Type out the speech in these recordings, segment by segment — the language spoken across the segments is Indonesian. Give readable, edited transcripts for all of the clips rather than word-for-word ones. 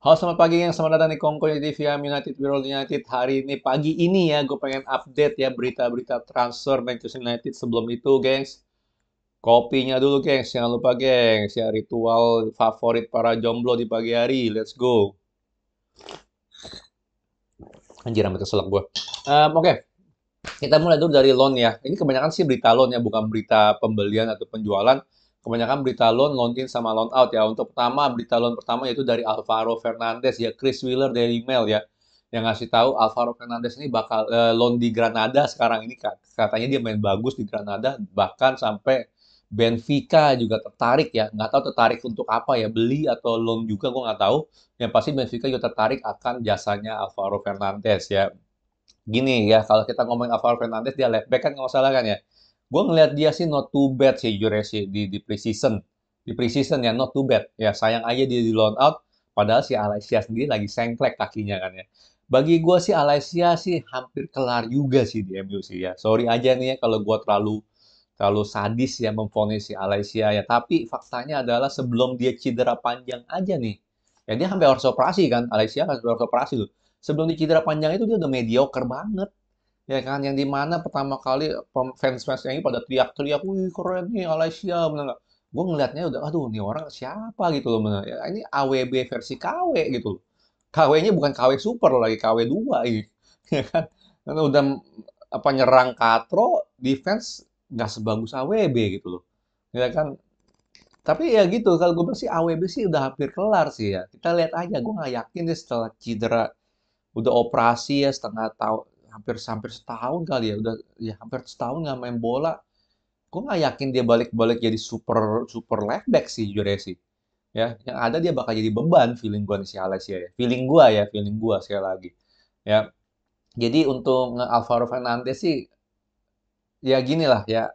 Halo, selamat pagi yang selamat datang di Kongko TV United World United. Hari ini pagi ini ya, gue pengen update ya berita-berita transfer Manchester United. Sebelum itu, gengs, kopinya dulu, gengs. Jangan lupa, gengs, ya ritual favorit para jomblo di pagi hari. Let's go. Anjir, sampai keselak gue. Oke, kita mulai dulu dari loan ya. Ini kebanyakan sih berita loan ya, bukan berita pembelian atau penjualan. Kebanyakan berita loan in sama loan out ya. Untuk pertama, berita loan pertama yaitu dari Alvaro Fernandes ya, Chris Wheeler dari email ya. Yang ngasih tahu Alvaro Fernandes ini bakal loan di Granada sekarang ini kan. Katanya dia main bagus di Granada, bahkan sampai Benfica juga tertarik ya. Nggak tahu tertarik untuk apa ya, beli atau loan juga gue nggak tahu. Yang pasti Benfica juga tertarik akan jasanya Alvaro Fernandes ya. Gini ya, kalau kita ngomongin Alvaro Fernandes, dia left back kan nggak masalah kan ya. Gue ngeliat dia sih not too bad sih, jujur ya sih, di preseason. Di preseason ya, not too bad. Ya, sayang aja dia di loan out, padahal si Alessia sendiri lagi sengklek kakinya kan ya. Bagi gue sih Alessia sih hampir kelar juga sih di MU sih ya. Sorry aja nih ya kalau gue terlalu terlalu sadis ya memvonis si Alessia ya. Tapi faktanya adalah sebelum dia cedera panjang aja nih. Ya dia hampir harus operasi kan. Alessia harus operasi loh. Sebelum di cedera panjang itu dia udah mediocre banget. Ya kan, yang dimana pertama kali fans-fans ini pada teriak-teriak, wih keren nih Alessia, bener nggak? Gue ngeliatnya udah, aduh ini orang siapa gitu loh, bener. Ya, ini AWB versi KW gitu loh. KW-nya bukan KW super loh, lagi KW 2 ini. Ya kan, karena udah apa nyerang katro, defense nggak sebagus AWB gitu loh. Ya kan, tapi ya gitu, kalau gue bilang sih AWB sih udah hampir kelar sih ya. Kita lihat aja, gue nggak yakin deh setelah cedera, udah operasi ya setengah tahun, hampir hampir setahun kali ya, udah ya hampir setahun nggak main bola. Gue nggak yakin dia balik-balik jadi super super left back sih, jujur ya sih. Ya, yang ada dia bakal jadi beban feeling gue nih si Alessia ya. Feeling gue sekali lagi. Ya, jadi untuk Alvaro Fernandes sih ya gini lah ya.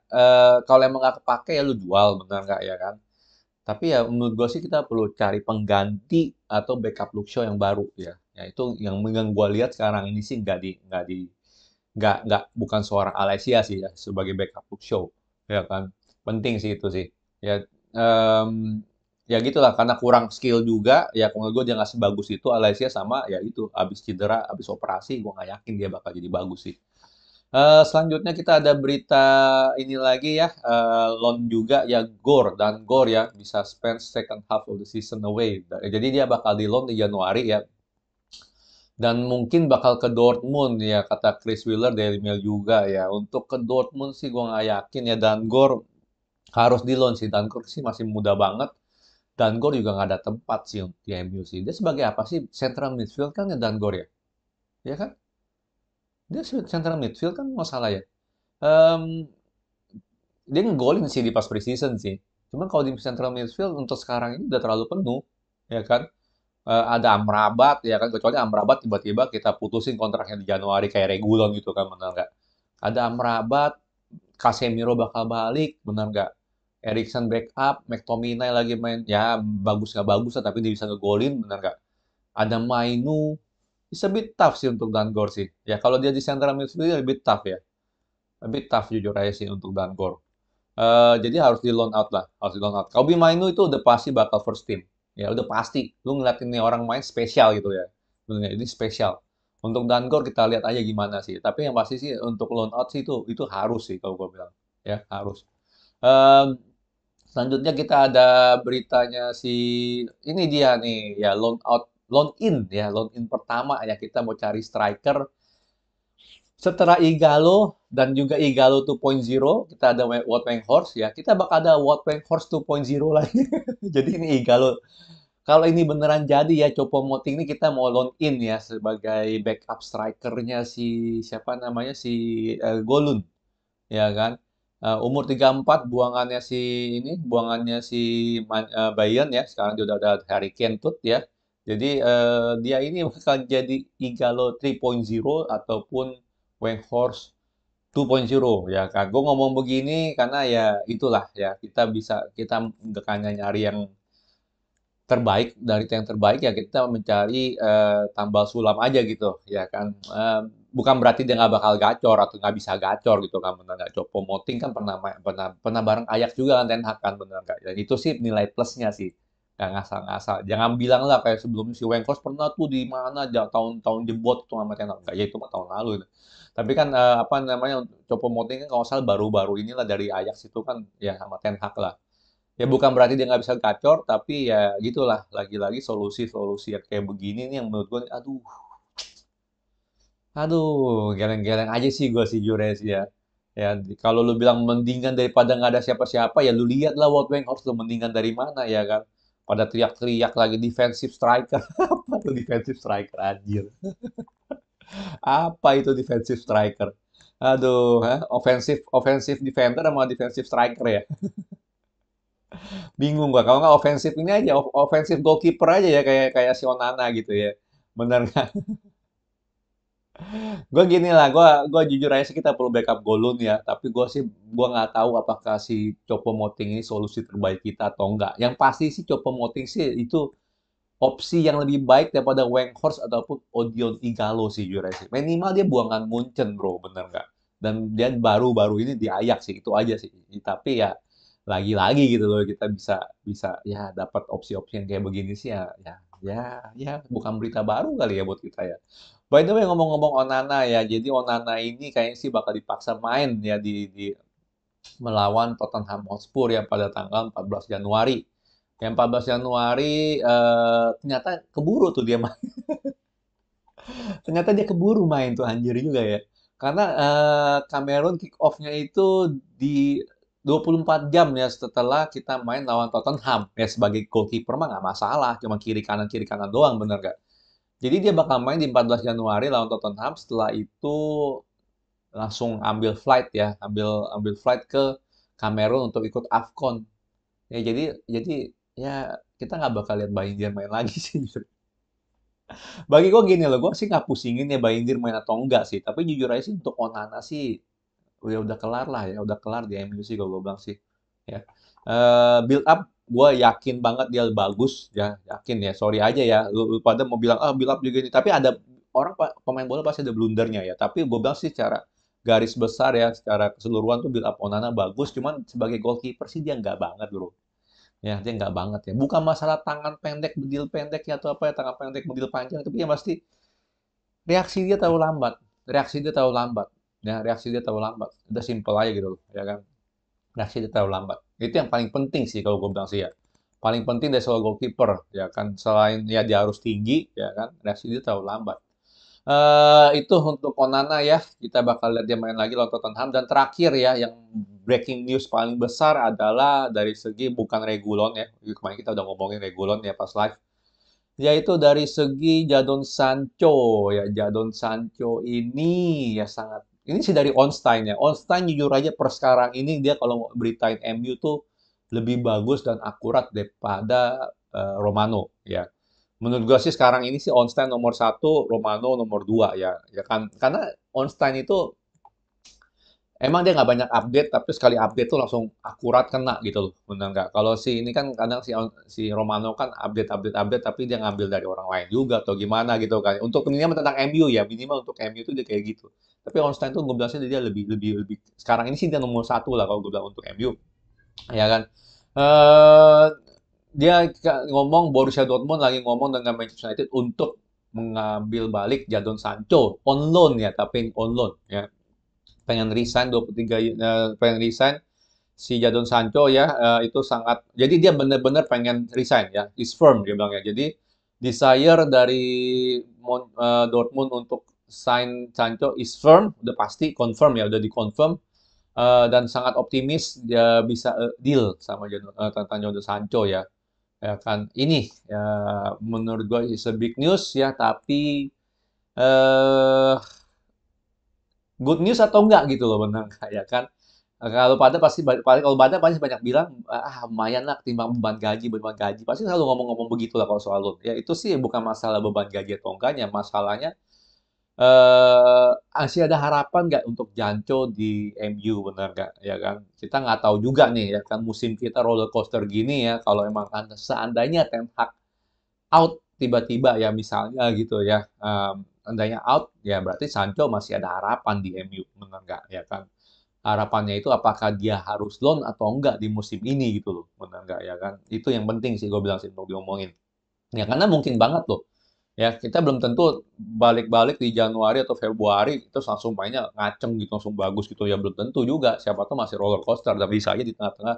Kalau emang nggak kepake ya lu jual, benar nggak ya kan? Tapi ya menurut gue sih kita perlu cari pengganti atau backup Luke Shaw yang baru ya. Ya itu yang gue lihat sekarang ini sih nggak bukan seorang Alessia sih ya sebagai backup Luke Shaw ya kan. Penting sih itu sih. Ya em, ya gitulah karena kurang skill juga ya menurut gue dia nggak sebagus itu Alessia sama ya itu abis cedera abis operasi gue nggak yakin dia bakal jadi bagus sih. Selanjutnya kita ada berita ini lagi ya, loan juga ya Gore ya bisa spend second half of the season away. Jadi dia bakal di loan di Januari ya dan mungkin bakal ke Dortmund ya kata Chris Wheeler dari Mail juga ya. Untuk ke Dortmund sih gua nggak yakin ya dan Gore harus di loan sih. Dan Gore sih masih muda banget. Dan Gore juga nggak ada tempat sih untuk di MU sih. Dia sebagai apa sih? Central midfield kan ya Dan Gore ya? Ya kan? Dia central midfield kan nggak salah ya. Em, dia ngegolin sih di pas preseason sih. Cuman kalau di central midfield untuk sekarang ini udah terlalu penuh, ya kan? Ada Amrabat, ya kan? Kecuali Amrabat tiba-tiba kita putusin kontraknya di Januari kayak Regulon gitu kan, benar nggak? Ada Amrabat, Casemiro bakal balik, benar nggak? Erikson backup, McTominay lagi main, ya bagus nggak bagus lah, tapi dia bisa ngegolin, benar nggak? Ada Mainu, bisa bit tough sih untuk Dangor sih. Ya kalau dia di central midfield dia lebih tough ya, lebih tough jujur aja sih untuk Dangor. Jadi harus di loan out lah, harus di loan out. Kobe Mainu itu udah pasti bakal first team. Ya udah pasti. Lu ngeliat ini orang main spesial gitu ya. Bener, ini spesial. Untuk Dangor kita lihat aja gimana sih. Tapi yang pasti sih untuk loan out sih itu harus sih kalau gue bilang. Ya, harus. Eee, Selanjutnya kita ada beritanya si ini dia nih ya loan in pertama ya kita mau cari striker setelah Igalo dan juga Igalo 2.0, kita ada Wout Weghorst ya. Kita bakal ada Wout Weghorst 2.0 lagi. Jadi ini Igalo. Kalau ini beneran jadi ya Choupo-Moting ini kita mau loan in ya sebagai backup strikernya si siapa namanya si Golun ya kan. Umur 34 buangannya si Bayern ya. Sekarang dia udah ada Harry Kane tut ya. Jadi dia ini bakal jadi Igalo 3.0 ataupun Weghorst 2.0 ya kan. Gue ngomong begini karena ya itulah ya kita bukannya nyari yang terbaik dari yang terbaik ya kita mencari tambal sulam aja gitu ya kan. Bukan berarti dia nggak bakal gacor atau nggak bisa gacor gitu kan benar nggak. Chopo Moting kan pernah pernah bareng Ajax juga kan Ten Hag kan benar nggak. Dan itu sih nilai plusnya sih nggak ngasal-ngasal. Jangan bilang lah kayak sebelumnya si Weghorst pernah tuh di mana tahun-tahun jebot tuh sama Ten Hag. Nggak, ya itu mah tahun lalu. Tapi kan apa namanya, Choupo-Moting kan kalau nggak salah baru-baru inilah dari Ajax itu kan ya sama Ten Hag lah. Ya bukan berarti dia nggak bisa gacor, tapi ya gitulah. Lagi-lagi solusi-solusi yang kayak begini nih yang menurut gue, aduh, aduh, geleng-geleng aja sih gue sih jujur sih ya. Ya, kalau lu bilang mendingan daripada nggak ada siapa-siapa, ya lu lihat lah Wout Weghorst lu mendingan dari mana ya kan. Pada teriak-teriak lagi defensive striker. Apa tuh defensive striker anjir? Apa itu defensive striker? Aduh, offensive offensive defender sama defensive striker ya. Bingung gua. Kalau nggak offensive ini aja, offensive goalkeeper aja ya kayak kayak si Onana gitu ya. Bener nggak? Gue gini lah, gue jujur aja sih kita perlu backup Golun ya. Tapi gue nggak tahu apakah si Choupo-Moting ini solusi terbaik kita atau enggak. Yang pasti sih Choupo-Moting sih itu opsi yang lebih baik daripada Weghorst ataupun Odion Igalo sih jujur aja sih. Minimal dia buangan Munchen bro, bener nggak? Dan dia baru-baru ini di Ajax sih, itu aja sih. Tapi ya lagi-lagi gitu loh kita bisa bisa ya dapat opsi-opsi yang kayak begini sih ya bukan berita baru kali ya buat kita ya. By the way ngomong-ngomong Onana ya, jadi Onana ini kayaknya sih bakal dipaksa main ya di melawan Tottenham Hotspur ya pada tanggal 14 Januari. Yang 14 Januari ternyata keburu tuh dia main. Ternyata dia keburu main tuh anjir juga ya. Karena Cameroon kick off-nya itu di 24 jam ya setelah kita main lawan Tottenham. Ya sebagai goalkeeper mah nggak masalah, cuma kiri kanan doang bener gak? Jadi dia bakal main di 14 Januari lawan Tottenham. Setelah itu langsung ambil flight ya, ambil ambil flight ke Kamerun untuk ikut AFCON. Ya jadi ya kita nggak bakal lihat Bayern main lagi sih. Bagi gue gini loh, gue sih nggak pusingin ya Bayindir main atau enggak sih. Tapi jujur aja sih untuk Onana sih udah kelar lah ya, udah kelar di MU sih kalau gue bilang sih. Ya. Build up, gue yakin banget dia bagus ya, yakin ya. Sorry aja ya, lu pada mau bilang ah build up juga ini. Tapi ada orang pemain bola pasti ada blundernya ya. Tapi gue bilang sih secara garis besar ya, secara keseluruhan tuh build up Onana bagus. Cuman sebagai goalkeeper sih dia nggak banget bro. Ya, dia nggak banget ya. Bukan masalah tangan pendek, bedil pendek ya atau apa ya, tangan pendek, bedil panjang. Tapi yang pasti reaksi dia terlalu lambat. Reaksi dia terlalu lambat. Ya, reaksi dia terlalu lambat. Udah simple aja gitu loh, ya kan. Reaksi dia terlalu lambat. Itu yang paling penting sih kalau gue bilang sih ya. Paling penting dari seorang goalkeeper, ya kan. Selain ya dia harus tinggi, ya kan. Reaksi dia terlalu lambat. Itu untuk Onana ya. Kita bakal lihat dia main lagi lawan Tottenham. Dan terakhir ya, yang breaking news paling besar adalah dari segi bukan Regulon ya. Kemarin kita udah ngomongin Regulon ya pas live. Yaitu dari segi Jadon Sancho ya. Jadon Sancho ini ya sangat ini sih dari Onstein ya. Onstein jujur aja per sekarang ini dia kalau beritain MU tuh lebih bagus dan akurat daripada Romano ya. Menurut gua sih sekarang ini sih Onstein nomor satu, Romano nomor dua ya. Ya kan karena Onstein itu emang dia nggak banyak update, tapi sekali update tuh langsung akurat kena gitu loh, bener nggak? Kalau si ini kan kadang si Romano kan update, tapi dia ngambil dari orang lain juga atau gimana gitu kan. Untuk minimal tentang MU ya, minimal untuk MU tuh dia kayak gitu. Tapi Ornstein tuh gue bilang sih dia lebih lebih lebih sekarang ini sih dia nomor satu lah kalau gue bilang untuk MU, ya kan? eh Dia ngomong Borussia Dortmund lagi ngomong dengan Manchester United untuk mengambil balik Jadon Sancho on loan ya, tapi on loan ya pengen resign 23 pengen resign si Jadon Sancho ya itu sangat jadi dia benar-benar pengen resign ya is firm dia bilang ya jadi desire dari Dortmund untuk sign Sancho is firm udah pasti confirm ya udah dikonfirm dan sangat optimis dia bisa deal sama tentang Jadon Sancho ya kan ini ya menurut gue is a big news ya tapi eh good news atau enggak gitu loh benar kayak kan. Kalau pada pasti kalau pada pasti banyak bilang lumayan lah ketimbang beban gaji pasti selalu ngomong-ngomong begitu lah kalau soal loan ya itu sih bukan masalah beban gaji atau enggaknya masalahnya masih ada harapan nggak untuk Jancho di MU benar nggak ya kan kita nggak tahu juga nih ya kan musim kita roller coaster gini ya kalau emang kan seandainya Ten Hag out tiba-tiba ya misalnya gitu ya andainya out ya berarti Sancho masih ada harapan di MU benar nggak ya kan harapannya itu apakah dia harus loan atau enggak di musim ini gitu loh, benar nggak ya kan? Itu yang penting sih gue bilang sih untuk diomongin. Ya karena mungkin banget loh. Ya, kita belum tentu balik-balik di Januari atau Februari terus langsung mainnya ngaceng gitu, langsung bagus gitu ya belum tentu juga. Siapa tahu masih roller coaster dan bisa aja di tengah-tengah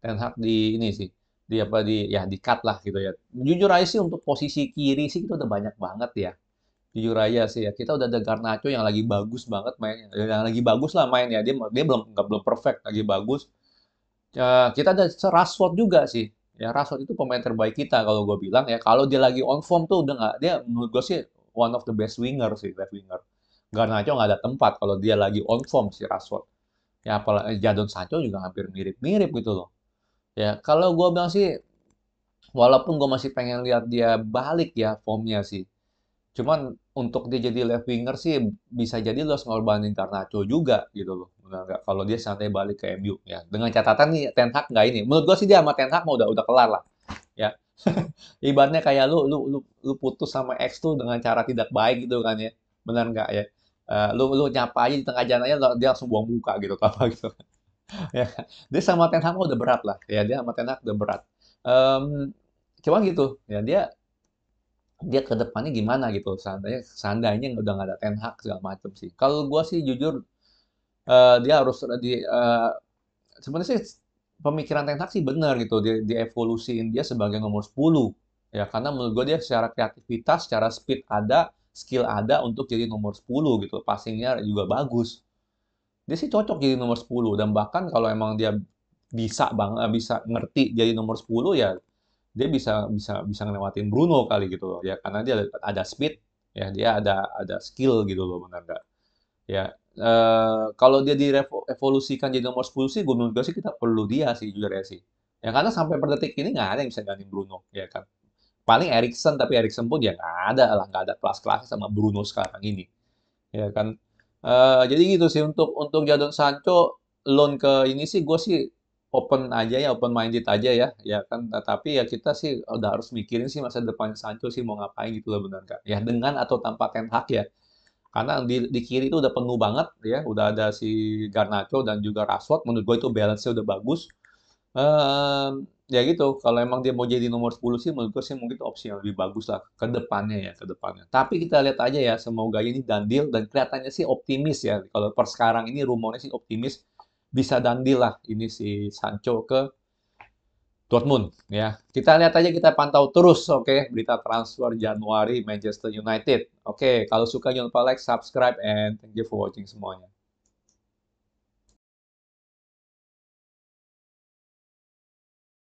Ten Hag di ini sih, di apa di ya di cut lah gitu ya. Jujur aja sih untuk posisi kiri sih kita udah banyak banget ya. Jujur aja sih ya, kita udah ada Garnacho yang lagi bagus banget mainnya. Yang lagi bagus lah mainnya. Dia belum perfect, lagi bagus. Ya, kita ada Rashford juga sih. Ya, Rashford itu pemain terbaik kita kalau gue bilang ya. Kalau dia lagi on form tuh udah nggak, dia menurut gue sih one of the best winger sih, left winger. Garnacho nggak ada tempat kalau dia lagi on form si Rashford. Ya, apalagi Jadon Sancho juga hampir mirip-mirip gitu loh. Ya, kalau gue bilang sih, walaupun gue masih pengen lihat dia balik ya formnya sih. Cuman untuk dia jadi left winger sih bisa jadi lo harus ngorbanin Garnacho juga gitu loh. Benar nggak? Kalau dia santai balik ke MU ya. Dengan catatan nih Ten Hag nggak ini. Menurut gua sih dia sama Ten Hag mah udah kelar lah ya. Ibaratnya kayak lu putus sama ex tuh dengan cara tidak baik gitu kan ya. Benar nggak ya? Lu nyapa aja di tengah jalan aja dia langsung buang muka gitu apa gitu. Ya. Dia sama Ten Hag mah udah berat lah ya. Dia sama Ten Hag udah berat. Cuman gitu ya dia dia ke depannya gimana gitu. Seandainya seandainya udah nggak ada Ten Hag segala macem sih. Kalau gua sih jujur dia harus sebenarnya sih pemikiran Ten Hag sih benar gitu. Dia dievolusiin dia sebagai nomor 10. Ya karena menurut gua dia secara kreativitas, secara speed ada, skill ada untuk jadi nomor 10 gitu. Passingnya juga bagus. Dia sih cocok jadi nomor 10 dan bahkan kalau emang dia bisa banget bisa ngerti jadi nomor 10 ya dia bisa ngelewatin Bruno kali gitu loh ya karena dia ada speed ya dia ada skill gitu loh benar nggak ya kalau dia direvolusikan jadi nomor 10 sih gue menurut gue sih kita perlu dia sih jujur ya sih ya karena sampai per detik ini nggak ada yang bisa gantiin Bruno ya kan paling Erikson tapi Erikson pun ya nggak ada lah nggak ada kelas-kelasnya sama Bruno sekarang ini ya kan. Jadi gitu sih untuk Jadon Sancho loan ke ini sih gue sih open aja ya, open minded aja ya, ya kan. Tapi ya kita sih udah harus mikirin sih masa depan Sancho sih mau ngapain gitu loh benar nggak? Ya dengan atau tanpa Ten Hag ya. Karena di kiri itu udah penuh banget ya, udah ada si Garnacho dan juga Rashford. Menurut gue itu balance-nya udah bagus. Ya gitu, kalau emang dia mau jadi nomor 10 sih, menurut gue sih mungkin itu opsi yang lebih bagus lah ke depannya ya, ke depannya. Tapi kita lihat aja ya, semoga ini done deal dan kelihatannya sih optimis ya. Kalau per sekarang ini rumornya sih optimis bisa done deal lah ini si Sancho ke Dortmund ya. Kita lihat aja kita pantau terus oke berita transfer Januari Manchester United. Oke, kalau suka jangan lupa like, subscribe and thank you for watching semuanya.